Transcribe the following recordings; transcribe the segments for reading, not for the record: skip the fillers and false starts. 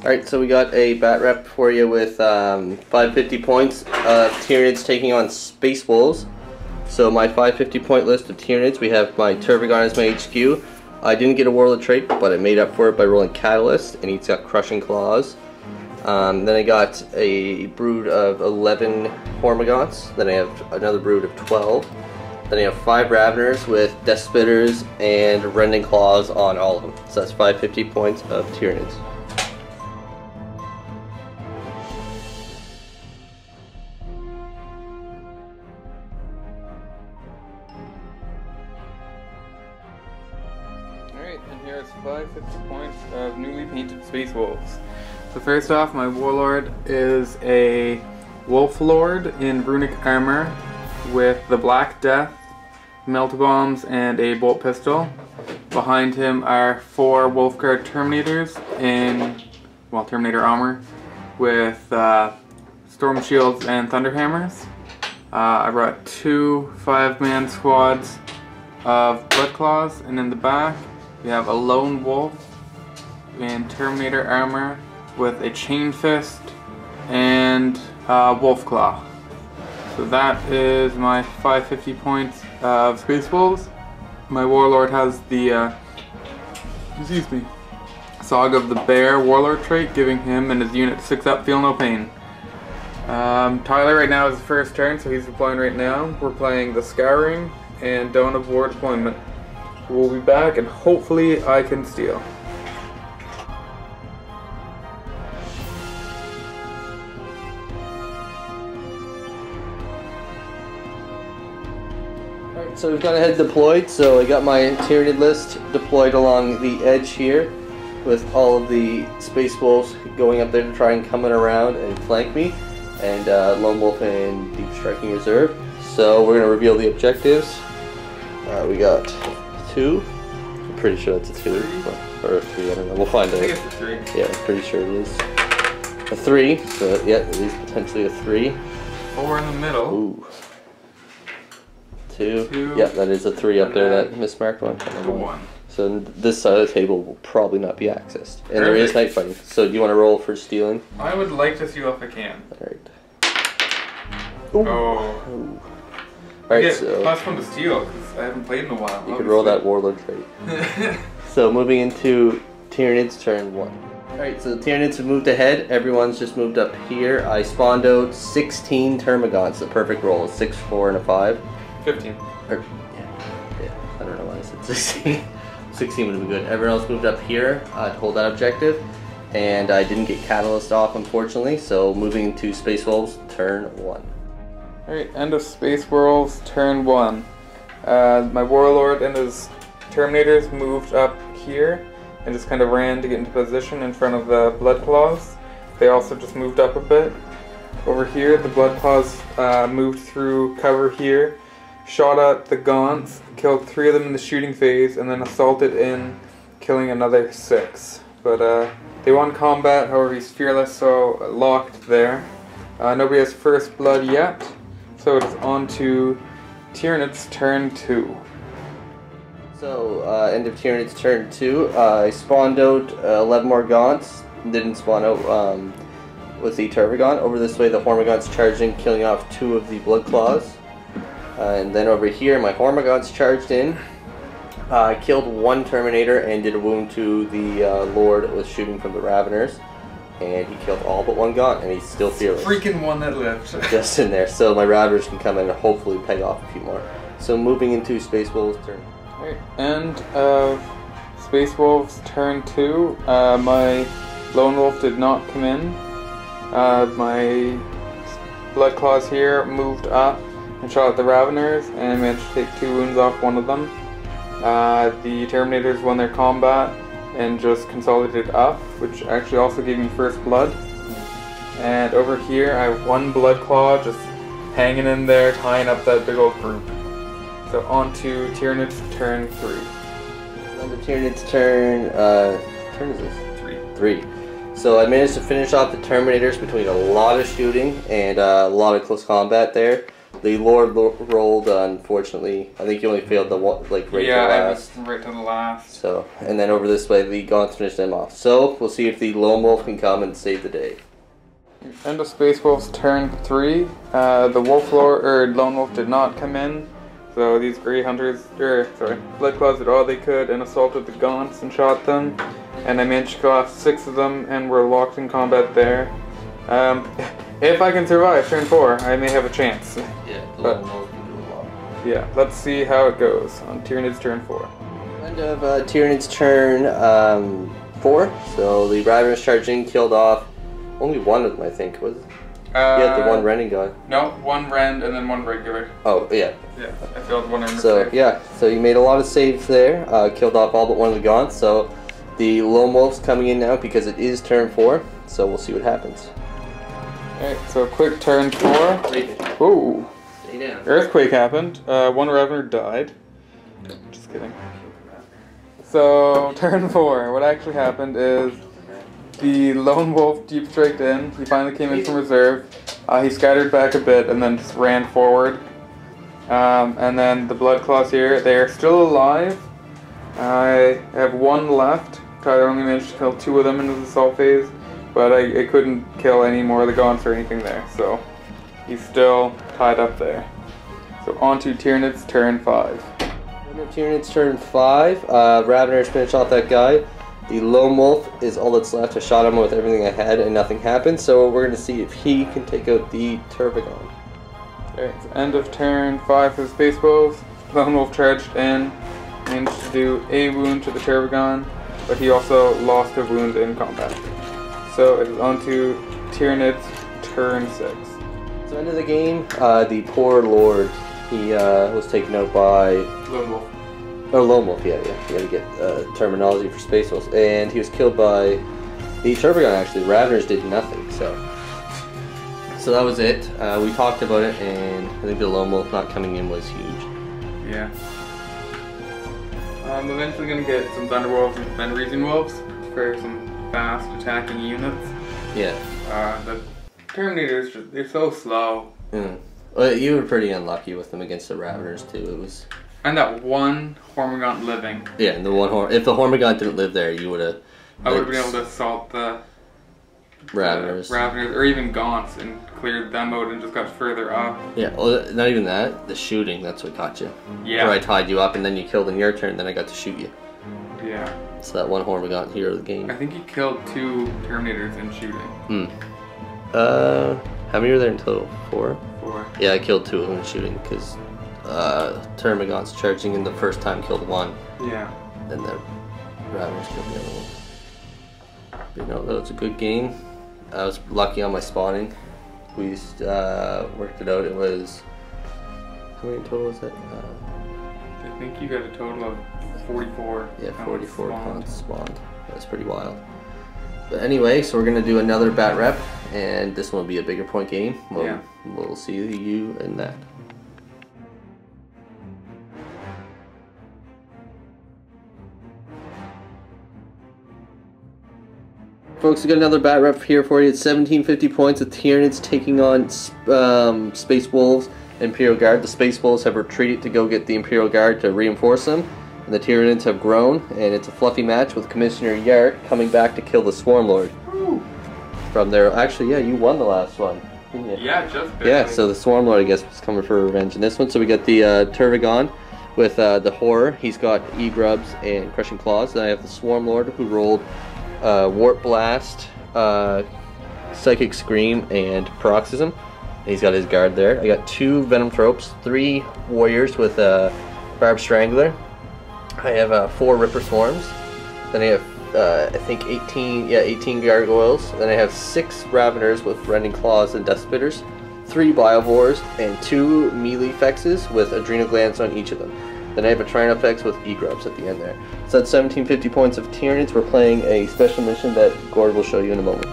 Alright, so we got a Batrep for you with 550 points. Tyranids taking on Space Wolves. So my 550 point list of Tyranids, we have my Turbigon as my HQ. I didn't get a Warlord trait, but I made up for it by rolling Catalyst, and he's got Crushing Claws. Then I got a brood of 11 Hormagaunts. Then I have another brood of 12. Then I have 5 Raveners with Death Spitters and Rending Claws on all of them. So that's 550 points of Tyranids. Alright, and here's 550 points of newly painted Space Wolves. So first off, my Warlord is a Wolf Lord in runic armor with the Black Death, Melt-A-Bombs, and a Bolt Pistol. Behind him are 4 Wolfguard Terminators in, well, Terminator armor with Storm Shields and Thunderhammers. I brought 2 5-man squads of Blood Claws, and in the back we have a Lone Wolf in Terminator armor with a Chain Fist and Wolf Claw. So that is my 550 points of Space Wolves. My Warlord has the Saga of the Bear Warlord trait, giving him and his unit 6-up Feel No Pain. Tyler right now is his first turn, so he's deploying right now. We're playing the Scouring and Dawn of War deployment. We'll be back and hopefully I can steal. Alright, so we've gone ahead and deployed. So I got my Tyranid list deployed along the edge here with all of the Space Wolves going up there to try and come in around and flank me, and Lone Wolf and Deep Striking Reserve. So we're going to reveal the objectives. We got 2. I'm pretty sure that's a 2. Or a 3, I don't know. We'll find out. I think it's a 3. Yeah, I'm pretty sure it is. A 3, so yeah, at least potentially a 3. 4 in the middle. Ooh. 2. Yeah, that is a 3 up there, that mismarked one. 1. So this side of the table will probably not be accessed. And there is night fighting. So do you want to roll for stealing? I would like to steal if I can. Alright. Oh. Alright, so +1 to steal, because I haven't played in a while. you could roll that Warlord trait. So moving into Tyranids turn 1. Alright, so the Tyranids have moved ahead. Everyone's just moved up here. I spawned out 16 Termagants. The perfect roll is 6, 4, and a 5. 15. Or, yeah, I don't know why I said 16. 16 would have been good. Everyone else moved up here to hold that objective. And I didn't get Catalyst off, unfortunately. So moving into Space Wolves turn 1. Alright, end of Space Wolves turn 1. My Warlord and his Terminators moved up here and just kind of ran to get into position in front of the Blood Claws. They also just moved up a bit. Over here, the Blood Claws moved through cover here, shot at the Gaunts, killed 3 of them in the shooting phase, and then assaulted in, killing another 6. But they won combat, however he's fearless, so locked there. Nobody has first blood yet, so it's on to Tyranids turn 2. So, end of Tyranids turn 2. I spawned out 11 more Gaunts. Didn't spawn out with the Turbigon. Over this way, the Hormagaunts charged in, killing off 2 of the Blood Claws. And then over here, my Hormagaunts charged in. I killed 1 Terminator and did a wound to the Lord that was shooting from the Raveners. And he killed all but 1 Gaunt, and he's still fearless. Freaking one that lived. Just in there, so my Raveners can come in and hopefully peg off a few more. So moving into Space Wolves turn. Alright, end of Space Wolves turn 2. My Lone Wolf did not come in. My Blood Claws here moved up and shot at the Raveners and managed to take 2 wounds off one of them. The Terminators won their combat and just consolidated up, which actually also gave me first blood. And over here I have 1 Blood Claw just hanging in there, tying up that big old group. So on to Tyranids turn 3. On the Tyranids turn, turn is this? 3. 3. So I managed to finish off the Terminators between a lot of shooting and a lot of close combat there. The Lord rolled, unfortunately. I think he only failed the one, like right to the last. Yeah, right to the last. So, and then over this way, the Gaunts finished them off. So, we'll see if the Lone Wolf can come and save the day. End of Space Wolf's turn 3. The Lone Wolf did not come in. So these Grey Hunters, Blood Claws did all they could and assaulted the Gaunts and shot them. And I managed to kill off 6 of them and were locked in combat there. If I can survive turn 4, I may have a chance. Yeah, the Lone Wolf can do a lot. Yeah, let's see how it goes on Tyranids turn 4. End of Tyranids turn 4. So the Ravenous charged in, killed off only one of them, I think, was it? Yeah, the one Renning guy. No, one Rend and then one regular. Oh, yeah. Yeah, I failed one armor save. Yeah, so you made a lot of saves there, killed off all but one of the Gaunts, so the Lone Wolf's coming in now because it is turn 4, so we'll see what happens. Alright, so quick turn 4. Ooh. Stay down. Earthquake happened. One Ravener died. Just kidding. So, turn 4. What actually happened is the Lone Wolf deep striked in. He finally came in from reserve. He scattered back a bit and then just ran forward. And then the Blood Claws here, they are still alive. I have 1 left. I only managed to kill 2 of them in the assault phase. But I couldn't kill any more of the Gaunts or anything there, so he's still tied up there. So on to Tyranids turn 5. Tyranids turn 5. Raveners finished off that guy. The Lone Wolf is all that's left. I shot him with everything I had and nothing happened, so we're going to see if he can take out the Tervigon. Okay, so end of turn 5 for the Space Wolves. Lone Wolf charged in, managed to do a wound to the Tervigon, but he also lost a wound in combat. So it is on to Tyranids turn 6. So end of the game, the poor Lord, he was taken out by Lone Wolf. Oh, Lone Wolf, yeah. You gotta get terminology for Space Wolves. And he was killed by the Tervigon, actually. Raveners did nothing, so that was it. We talked about it, and I think the Lone Wolf not coming in was huge. Yeah. I'm eventually gonna get some Thunderwolves and Fenrisian Wolves for some fast attacking units. Yeah. The Terminators, they're so slow. Well, you were pretty unlucky with them against the Raveners, too. It was... And that one Hormigaunt living. Yeah, and the one if the Hormigaunt didn't live there, you would have... I would have been able to assault the Raveners. Or even Gaunts and cleared them out and just got further up. Yeah, well, not even that. The shooting, that's what caught you. Yeah. Where I tied you up and then you killed in your turn, then I got to shoot you. Yeah. So that one Hormigaunt hero of the game. I think he killed 2 Terminators in shooting. How many were there in total? 4? 4. Yeah, I killed 2 of them in shooting because Termagant's charging in the first time killed 1. Yeah. And the Raveners killed the other one. But no, that was a good game. I was lucky on my spawning. We worked it out. It was... How many in total was that? I think you got a total of 44. Yeah, 44 Gaunts spawned. That's pretty wild. But anyway, so we're going to do another Batrep, and this one will be a bigger point game. We'll see you in that. Folks, we got another Batrep here for you. It's 1750 points with Tyranids taking on Space Wolves and Imperial Guard. The Space Wolves have retreated to go get the Imperial Guard to reinforce them. And the Tyranids have grown, and it's a fluffy match with Commissioner Yark coming back to kill the Swarm Lord. Woo. From there, actually, yeah, you won the last one, didn't you? Yeah, just barely. Yeah, so the Swarm Lord, I guess, was coming for revenge in this one. So we got the Tervigon with the Horror. He's got E-Grubs and Crushing Claws. Then I have the Swarm Lord who rolled Warp Blast, Psychic Scream, and Paroxysm. And he's got his guard there. I got 2 Venom Tropes, 3 Warriors with Barb Strangler. I have 4 Ripper Swarms. Then I have, I think 18 Gargoyles. Then I have 6 Raveners with Rending Claws and Death Spitters, 3 Biovores, and 2 Melee Fexes with Adrenal Glands on each of them. Then I have a Trinofex with E-Grubs at the end there. So that's 1750 points of Tyranids. We're playing a special mission that Gord will show you in a moment.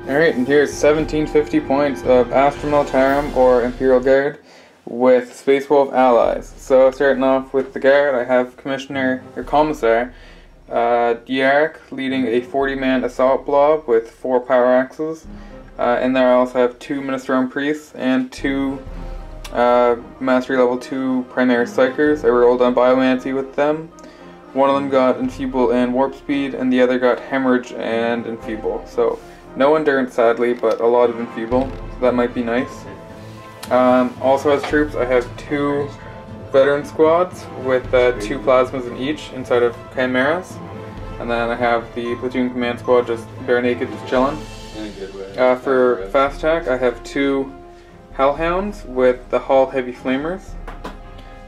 Alright, and here's 1750 points of Astra Militarum or Imperial Guard with Space Wolf allies. So starting off with the guard, I have Commissar Diarch leading a 40-man assault blob with 4 power axes. In there I also have 2 Ministerium priests and 2 Mastery level 2 Primary Psychers. I rolled on Biomancy with them. One of them got Enfeeble and Warp Speed, and the other got Hemorrhage and Enfeeble. So no Endurance sadly, but a lot of Enfeeble, so that might be nice. Also as troops I have 2 Veteran squads with 2 plasmas in each inside of Chimeras. And then I have the Platoon Command Squad just bare naked, just chilling. For fast attack I have 2 Hellhounds with the Hull Heavy Flamers.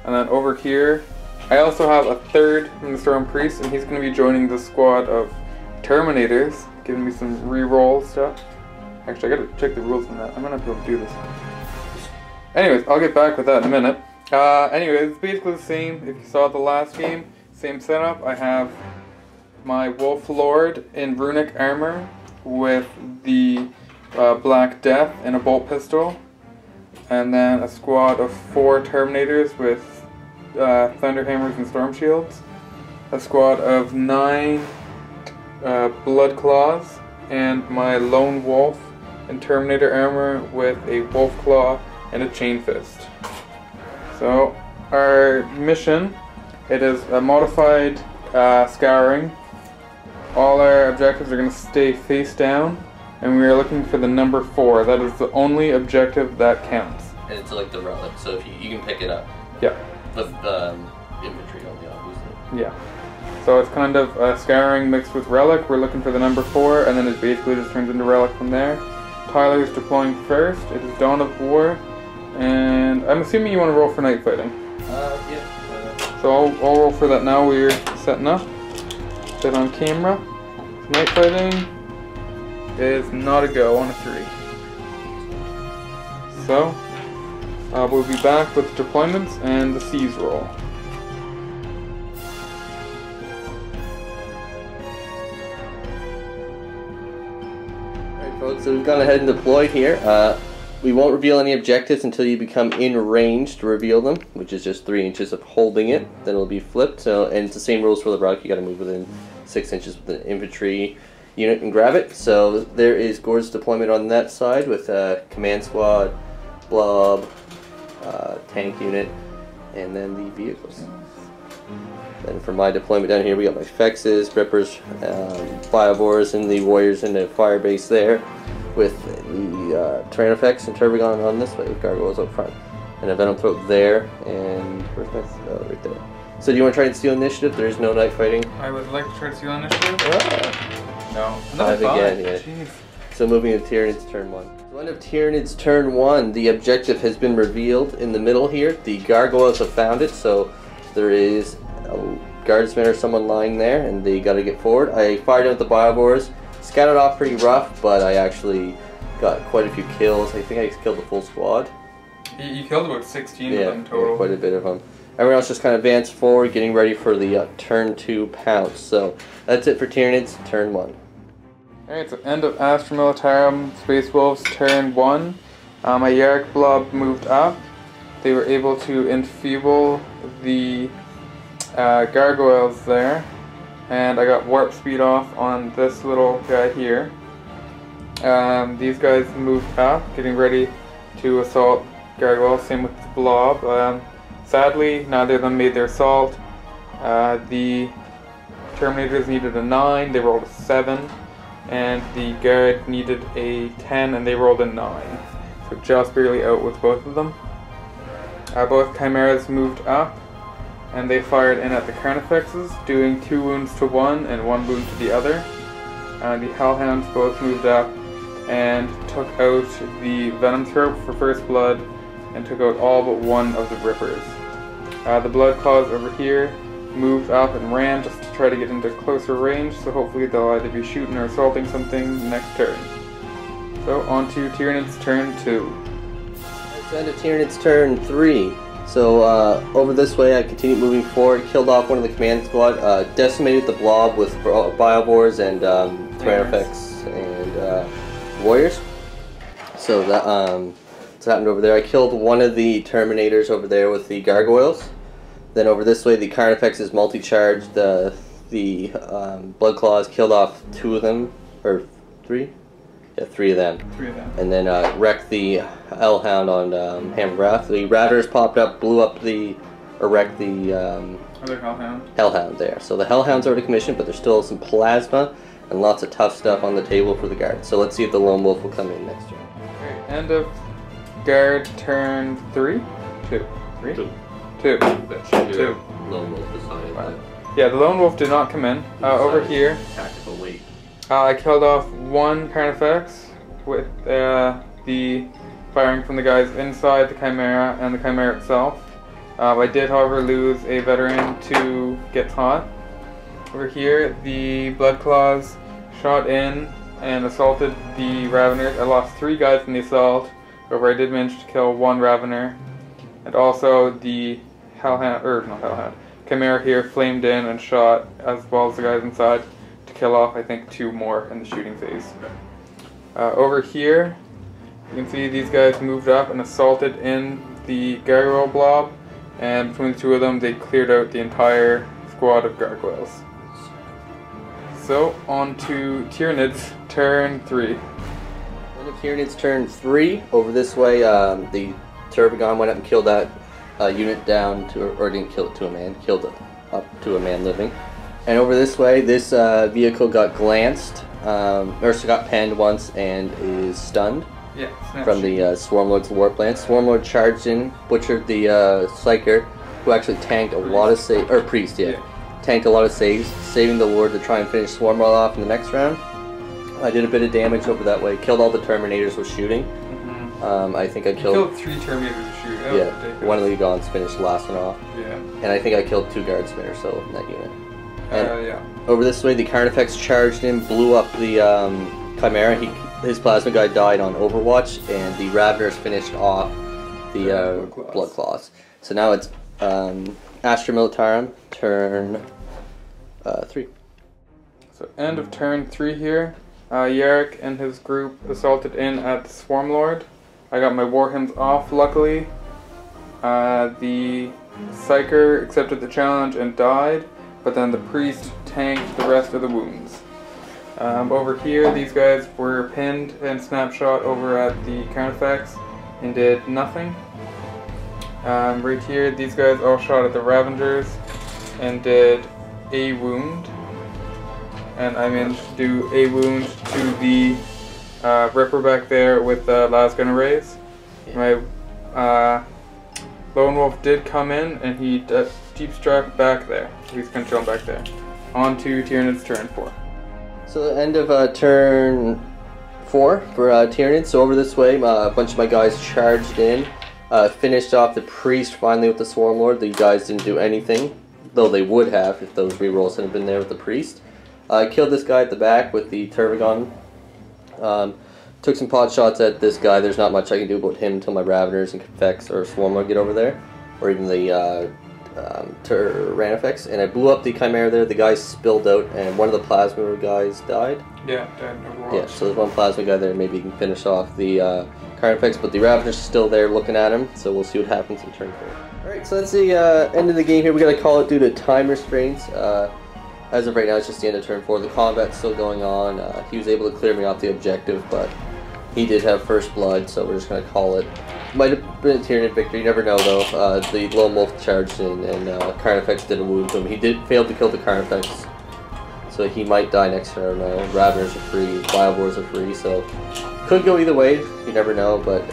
And then over here I also have a 3rd Ministerium Priest, and he's going to be joining the squad of Terminators, giving me some reroll stuff. Actually I gotta check the rules on that, I'm gonna be able to do this. Anyways, I'll get back with that in a minute. Anyways, it's basically the same. If you saw the last game, same setup. I have my Wolf Lord in runic armor with the Black Death and a bolt pistol, and then a squad of 4 Terminators with Thunder Hammers and Storm Shields, a squad of 9 Blood Claws, and my Lone Wolf in Terminator armor with a Wolf Claw and a Chain Fist. So our mission, it is a modified scouring. All our objectives are going to stay face down, and we are looking for the number 4. That is the only objective that counts. And it's like the relic, so if you can pick it up. Yeah. The infantry only, obviously. Yeah. So it's kind of scouring mixed with relic. We're looking for the number 4, and then it basically just turns into relic from there. Tyler's deploying first. It is Dawn of War, and I'm assuming you want to roll for night fighting. Yeah. So I'll roll for that now. We're setting up. Set on camera. Night fighting is not a go on a 3. So we'll be back with deployments and the seize roll. Alright folks, so we've gone ahead and deployed here. We won't reveal any objectives until you become in range to reveal them, which is just 3 inches of holding it. Then it'll be flipped. So, and it's the same rules for the rock. You got to move within 6 inches with the infantry unit and grab it. So there is Gord's deployment on that side with a command squad, blob, tank unit, and then the vehicles. Then for my deployment down here, we got my Fexes, Rippers, Biobores, and the Warriors in the fire base there, with the Tyranids and Turbigon on this way, with Gargoyles up front. And a Venom Throat there, and where's my... oh, right there. So do you want to try and steal initiative? There is no night fighting. I would like to try to steal initiative. No. Another 5 again, yeah. Jeez. So moving to Tyranids turn 1. So end of Tyranids turn 1, the objective has been revealed in the middle here. The Gargoyles have found it, so there is a guardsman or someone lying there, and they got to get forward. I fired out the Biobores, scattered off pretty rough, but I actually got quite a few kills. I think I killed the full squad. You killed about 16 of them total. Yeah, quite a bit of them. Everyone else just kind of advanced forward, getting ready for the turn 2 pounce. So that's it for Tyranids, turn 1. Alright, so end of Astra Militarum, Space Wolves, turn 1. My Yark Blob moved up. They were able to enfeeble the Gargoyles there. And I got Warp Speed off on this little guy here. These guys moved up, getting ready to assault Gargoyles, same with the Blob. Sadly, neither of them made their assault. The Terminators needed a 9, they rolled a 7. And the Guard needed a 10 and they rolled a 9. So just barely out with both of them. Both Chimeras moved up and they fired in at the Carnifexes, doing 2 wounds to one and 1 wound to the other. The Hellhounds both moved up and took out the Venom Throat for first blood and took out all but 1 of the Rippers. The Blood Claws over here moved up and ran just to try to get into closer range, so hopefully they'll either be shooting or assaulting something next turn. So on to Tyranids turn 2. It's end of Tyranids turn 3. So over this way I continued moving forward, killed off one of the command squad, decimated the blob with Biobores and Tyranids and Warriors. So that what's happened over there. I killed one of the Terminators over there with the Gargoyles. Then over this way, the Carnifex is multi-charged. The Blood Claws killed off 2 of them, or 3? Yeah, 3 of them. 3 of them. And then wrecked the Hellhound on Hammer Wrath. The Ravagers popped up, blew up the, or wrecked the other Hellhound there. So the Hellhound's already commissioned, but there's still some plasma and lots of tough stuff on the table for the guard. So let's see if the Lone Wolf will come in next turn. Okay, end of guard turn 3? 2. 3? 2. 2. Lone Wolf decided that. Yeah, the Lone Wolf did not come in. Over here, tactical wait. I killed off 1 Carnifex with the firing from the guys inside the Chimera and the Chimera itself. I did, however, lose a veteran to get caught. Over here, the Blood Claws shot in and assaulted the Raveners. I lost 3 guys in the assault. However, I did manage to kill 1 Ravener. And also the Hellhound, or not Hellhound, Chimera here flamed in and shot, as well as the guys inside, to kill off, I think, 2 more in the shooting phase. Over here, you can see these guys moved up and assaulted in the Gargoyle blob, and between the 2 of them, they cleared out the entire squad of Gargoyles. So, on to Tyranids, turn 3. On to Tyranids, turn 3. Over this way, the Turbigon went up and killed that unit down to, or didn't kill it to a man, killed it up to a man living. And over this way, this vehicle got glanced, or got penned once and is stunned. Yeah, from the Swarmlord's Warp Lance. Swarmlord charged in, butchered the Psyker, who actually tanked a lot of saves, or Priest, yeah. Tanked a lot of saves, saving the Lord to try and finish Swarmlord off in the next round. I did a bit of damage over that way, killed all the Terminators with shooting. I think I killed 3 Terminators with shooting. Yeah, one of the Gaunt's finished last one off. Yeah. And I think I killed 2 Guardsmen or so in that unit. Yeah. Over this way, the Carnifex charged in, blew up the Chimera. His plasma guy died on Overwatch, and the Raveners finished off the Blood Claws. So now it's Astra Militarum, turn 3. So end of turn 3 here. Yarrick and his group assaulted in at the Swarmlord. I got my war hymns off, luckily. The Psyker accepted the challenge and died, but then the Priest tanked the rest of the wounds. Over here, these guys were pinned and snapshot over at the Carnifex and did nothing. Right here, these guys all shot at the Ravengers and did a wound. And I managed to do a wound to the Ripper back there with the Las Gunner Rays. Yeah. My Lone Wolf did come in and he deep struck back there. He's kind of chilling back there. On to Tyranids, turn 4. So the end of turn 4 for Tyranids. So over this way, a bunch of my guys charged in, finished off the Priest finally with the Swarmlord. The guys didn't do anything, though they would have if those rerolls hadn't been there with the Priest. Killed this guy at the back with the Turbigon. Took some pot shots at this guy. There's not much I can do about him until my Raveners and Confex or Swarmlord get over there, or even the Tyranifex. And I blew up the Chimera there. The guy spilled out, and one of the Plasma guys died. Yeah, died in Overwatch. Yeah, so there's one Plasma guy there. Maybe he can finish off the Carnifex, but the Raveners are still there looking at him, so we'll see what happens in turn 4. Alright, so that's the end of the game here. We gotta call it due to time restraints. As of right now, it's just the end of turn 4. The combat's still going on. He was able to clear me off the objective, but he did have first blood, so we're just going to call it. Might have been a Tyranid victory, you never know though. The Lone Wolf charged in, and Carnifex did a wound to him. He did fail to kill the Carnifex, so he might die next turn. Raveners are free, Wild Boars are free, so could go either way, you never know, but...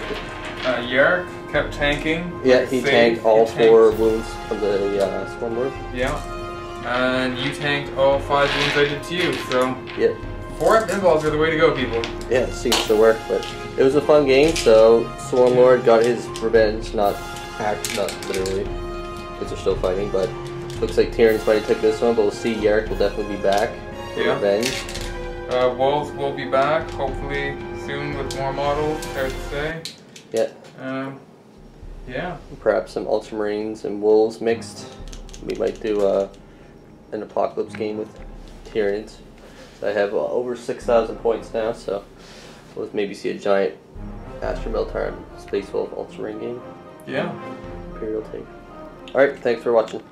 Yarrick kept tanking. Yeah, he tanked all 4 wounds from the Swarmlord. Yeah. And you tanked all 5 wounds I did to you, so... Yep. 4 pinballs are the way to go, people. Yeah, it seems to work, but it was a fun game, so Swarmlord got his revenge, not literally, because they're still fighting, but looks like Tyranids might have took this one, but we'll see. Yarrick will definitely be back for revenge. Wolves will be back, hopefully soon with more models, hard to say. Yeah. Yeah. Perhaps some Ultramarines and Wolves mixed. We might do an Apocalypse game with Tyranids. So I have over 6,000 points now, so we'll maybe see a giant Astra Militarum Space Wolf Ultra Ring game. Yeah. Imperial take. Alright, thanks for watching.